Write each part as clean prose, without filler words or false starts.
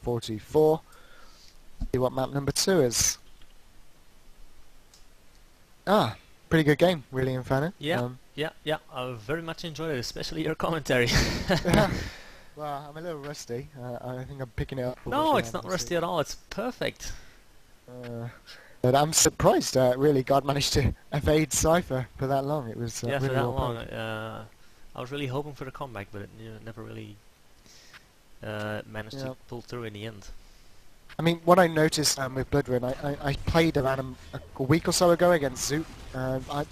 44. See what map number 2 is. Ah, pretty good game, really, Inferno. Yeah, yeah. I very much enjoyed it, especially your commentary. Yeah. Well, I'm a little rusty. I think I'm picking it up. No, it's not rusty at all. It's perfect. But I'm surprised, really, God managed to evade Cypher for that long. It was Yeah, really for that well long. played. I was really hoping for the comeback, but it never really managed to pull through in the end. I mean, what I noticed with Blood Run, I played around a week or so ago against Zoot.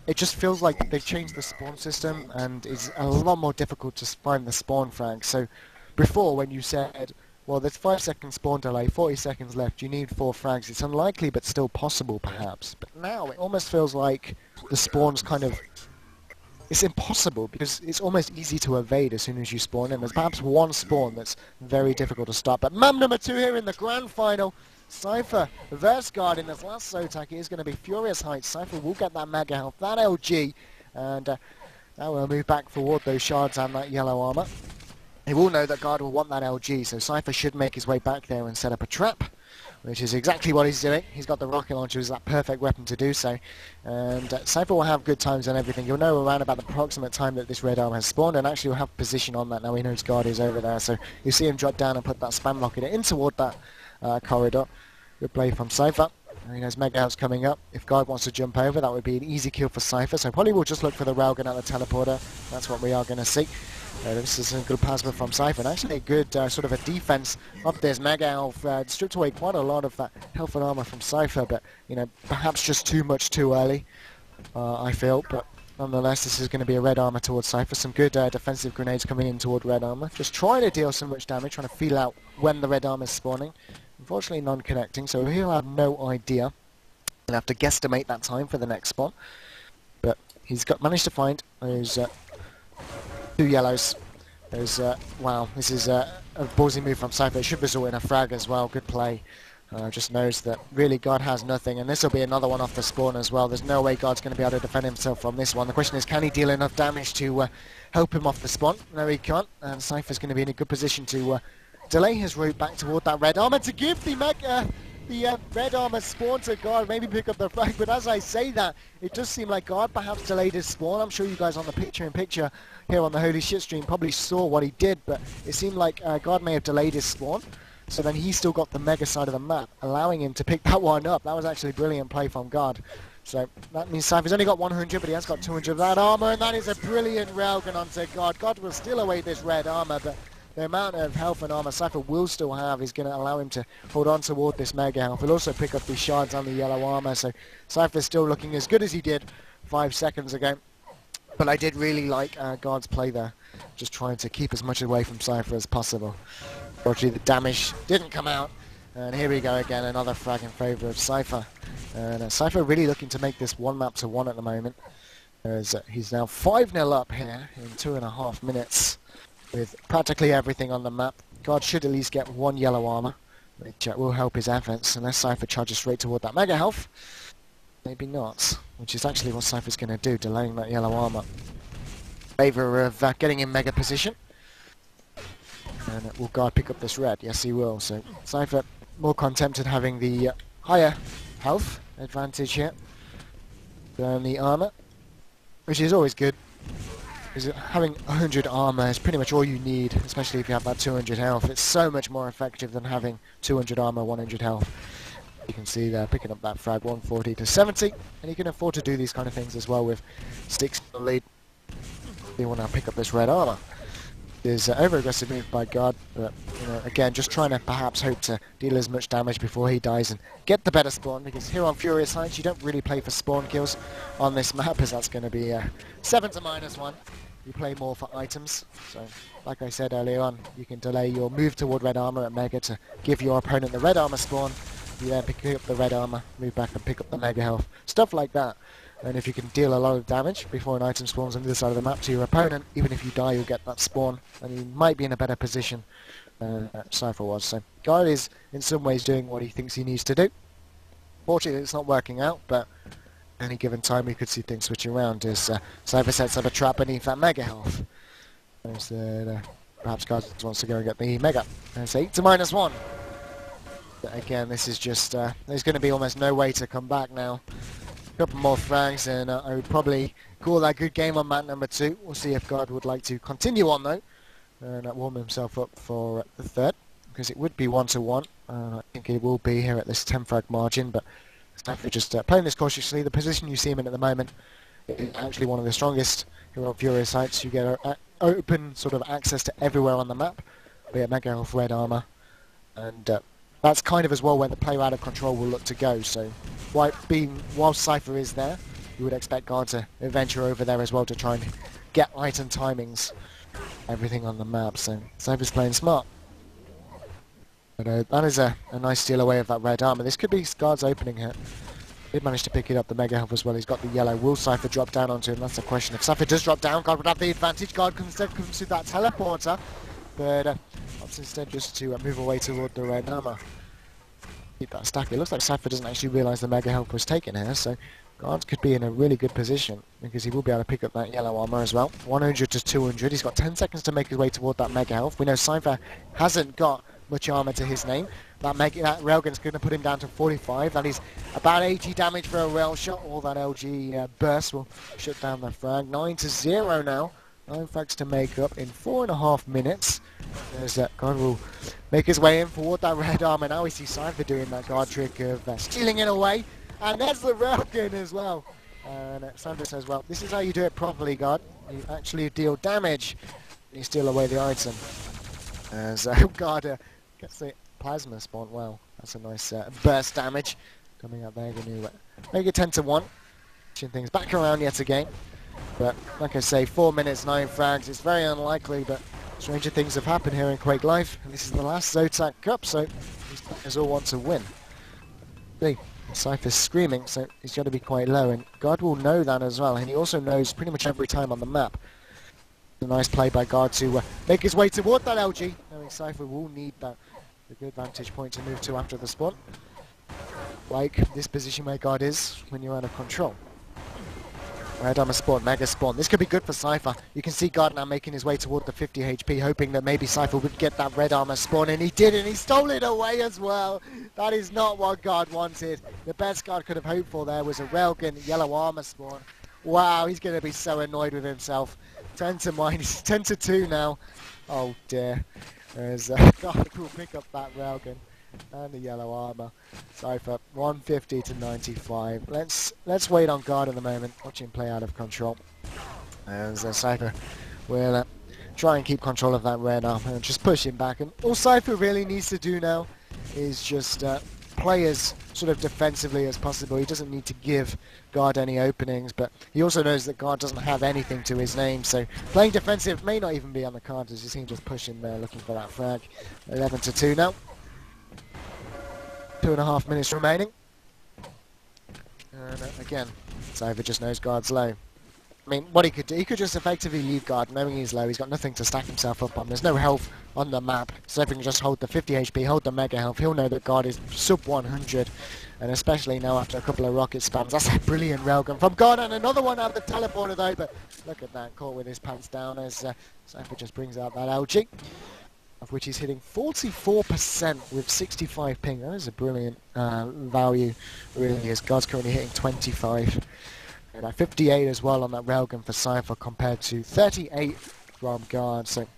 It just feels like they've changed the spawn system, and it's a lot more difficult to find the spawn frag. So before, when you said, well, there's 5-second spawn delay, 40 seconds left, you need 4 frags, it's unlikely but still possible perhaps. But now it almost feels like the spawn's kind of... It's impossible because it's almost easy to evade as soon as you spawn in. There's perhaps one spawn that's very difficult to stop. But map number 2 here in the grand final. Cypher versus Guard in this last ZOTAC. It is going to be Furious Heights. Cypher will get that mega health, that LG, and now we'll move back forward those shards and that yellow armor. They will know that Guard will want that LG, so Cypher should make his way back there and set up a trap, which is exactly what he's doing. He's got the rocket launcher as that perfect weapon to do so. And Cypher will have good times and everything. You'll know around about the approximate time that this red arm has spawned, and actually will have position on that now he knows Guard is over there. So you'll see him drop down and put that spam rocket in toward that corridor. Good play from Cypher. He knows Mega Health's coming up. If Guard wants to jump over, that would be an easy kill for Cypher. So probably we'll just look for the railgun at the teleporter. That's what we are going to see. This is a good plasma from Cypher, and actually a good sort of a defense of this Mega Health. Stripped away quite a lot of that health and armor from Cypher, but you know, perhaps just too much too early, I feel. But nonetheless, this is going to be a red armor towards Cypher. Some good defensive grenades coming in toward red armor. Just trying to deal so much damage, trying to feel out when the red armor is spawning. Unfortunately, non-connecting, so he'll have no idea. He'll have to guesstimate that time for the next spawn. But he's managed to find those 2 yellows. Those wow, this is a ballsy move from Cypher. It should result in a frag as well. Good play. Just knows that really God has nothing, and this will be another one off the spawn as well. There's no way God's going to be able to defend himself from this one. The question is, can he deal enough damage to help him off the spawn? No, he can't, and Cypher's going to be in a good position to delay his route back toward that red armor to give the red armor spawn to Guard, maybe pick up the frag. But as I say that, it does seem like Guard perhaps delayed his spawn. I'm sure you guys on the picture-in-picture here on the Holy Shit stream probably saw what he did, but it seemed like Guard may have delayed his spawn. So then he still got the mega side of the map, allowing him to pick that one up. That was actually brilliant play from Guard. So that means Cypher's only got 100, but he has got 200 of that armor, and that is a brilliant railgun onto Guard. Guard will steal away this red armor, but the amount of health and armor Cypher will still have is going to allow him to hold on toward this mega health. He'll also pick up these shards and the yellow armor, so Cypher's still looking as good as he did 5 seconds ago. But I did really like Guard's play there, just trying to keep as much away from Cypher as possible. Unfortunately, the damage didn't come out, and here we go again, another frag in favour of Cypher. And Cypher really looking to make this 1 map to 1 at the moment, as he's now 5-0 up here in 2.5 minutes. With practically everything on the map. God should at least get 1 yellow armor, which will help his efforts, unless Cypher charges straight toward that mega health. Maybe not, which is actually what Cypher's going to do, delaying that yellow armor. In favour of getting in mega position. And will Guard pick up this red? Yes, he will. So Cypher more contented having the higher health advantage here than the armor, which is always good. Because having 100 armor is pretty much all you need, especially if you have that 200 health. It's so much more effective than having 200 armor, 100 health. You can see there, picking up that frag, 140 to 70, and you can afford to do these kind of things as well with sticks in the lead. You want to pick up this red armor. There's an over-aggressive move by Guard, but you know, again, just trying to perhaps hope to deal as much damage before he dies and get the better spawn, because here on Furious Heights you don't really play for spawn kills on this map, as that's going to be 7 to -1. You play more for items, so like I said earlier on, you can delay your move toward red armor at Mega to give your opponent the red armor spawn. You then pick up the red armor, move back and pick up the Mega health, stuff like that. And if you can deal a lot of damage before an item spawns on the other side of the map to your opponent, even if you die you'll get that spawn, and you might be in a better position than Cypher was. So Guard is in some ways doing what he thinks he needs to do. Fortunately it's not working out, but any given time we could see things switch around as Cypher sets up a trap beneath that Mega health. There's the Perhaps Guard wants to go and get the Mega. And it's 8 to -1. But again, this is just, there's going to be almost no way to come back now. A couple more frags, and I would probably call that a good game on map number 2. We'll see if Guard would like to continue on, though, and warm himself up for the third, because it would be 1-1. I think it will be here at this 10 frag margin, but Cypher just playing this cautiously. The position you see him in at the moment is actually one of the strongest Hero of Fury sites. You get open sort of access to everywhere on the map, be it Mega Health, Red Armor, and that's kind of as well where the player out of control will look to go. So while Cypher is there, you would expect Guard to venture over there as well to try and get item timings, everything on the map. So Cypher's playing smart. But that is a nice steal away of that Red Armor. This could be Guard's opening here. Did manage to pick it up, the Mega Health as well. He's got the yellow. Will Cypher drop down onto him? That's the question. If Cypher does drop down, Guard would have the advantage. Guard instead comes to that teleporter, but opts instead just to move away toward the Red Armor. Keep that stack. It looks like Cypher doesn't actually realise the Mega Health was taken here, so Guard could be in a really good position because he will be able to pick up that yellow armor as well. 100 to 200. He's got 10 seconds to make his way toward that Mega Health. We know Cypher hasn't got much armor to his name. That railgun's going to put him down to 45. That is about 80 damage for a rail shot. All that LG burst will shut down the frag. 9 to 0 now. 9 frags to make up in 4.5 minutes. There's that Guard will make his way in toward that Red Armor. Now we see Cypher doing that Guard trick of stealing it away. And there's the railgun as well. And Sandra says, well, this is how you do it properly, Guard. You actually deal damage. You steal away the item. As Guard gets the plasma spawn. Wow, that's a nice burst damage coming up there. Going to make it 10 to 1. Pushing things back around yet again. But like I say, 4 minutes, 9 frags. It's very unlikely, but stranger things have happened here in Quake Live. And this is the last ZOTAC Cup, so these players all want to win. See, Cypher's screaming, so he's got to be quite low, and Guard will know that as well. And he also knows pretty much every time on the map. A nice play by Guard to make his way toward that LG. Knowing Cypher will need that a good vantage point to move to after the spawn. Like this position where Guard is when you're out of control. Red Armor spawn, Mega spawn. This could be good for Cypher. You can see Guard now making his way toward the 50 HP, hoping that maybe Cypher would get that Red Armor spawn, and he did, and he stole it away as well. That is not what Guard wanted. The best Guard could have hoped for there was a railgun yellow armor spawn. Wow, he's going to be so annoyed with himself. 10 to minus, 10 to 2 now. Oh dear. There's Guard will pick up that railgun and the yellow armor. Cypher 150 to 95. Let's wait on Guard at the moment. Watch him play out of control. As Cypher will try and keep control of that red armor and just push him back. And all Cypher really needs to do now is just play as sort of defensively as possible. He doesn't need to give Guard any openings, but he also knows that Guard doesn't have anything to his name, so playing defensive may not even be on the cards, as you see him just push in there looking for that frag. 11 to 2 now. 2.5 minutes remaining. And again, Cypher just knows Guard's low. I mean, what he could do, he could just effectively leave Guard knowing he's low. He's got nothing to stack himself up on. There's no health on the map, so if he can just hold the 50 HP, hold the Mega Health, he'll know that Guard is sub 100. And especially now after a couple of rocket spams, that's a brilliant railgun from Guard, and another one out of the teleporter though, but look at that, caught with his pants down as Cypher just brings out that LG, of which he's hitting 44% with 65 ping. That is a brilliant value, really, as Guard's currently hitting 25. And 58 as well on that railgun for Cypher compared to 38 from Guard. So,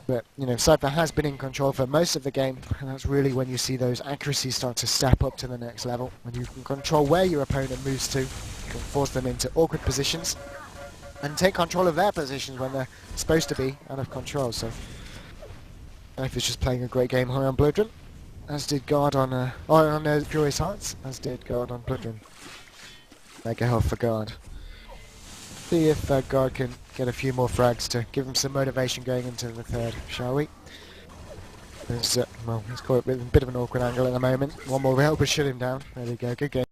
but you know, Cypher has been in control for most of the game, and that's really when you see those accuracies start to step up to the next level. When you can control where your opponent moves to, you can force them into awkward positions, and take control of their positions when they're supposed to be out of control. So, Cypher's just playing a great game high on Bloodrun, as did Guard on Furious Hearts, as did Guard on Bloodrun. Mega Health for Guard. See if Guard can get a few more frags to give him some motivation going into the third, shall we? Well, he's caught it with a bit of an awkward angle at the moment. One more rail will shut him down. There we go, good game.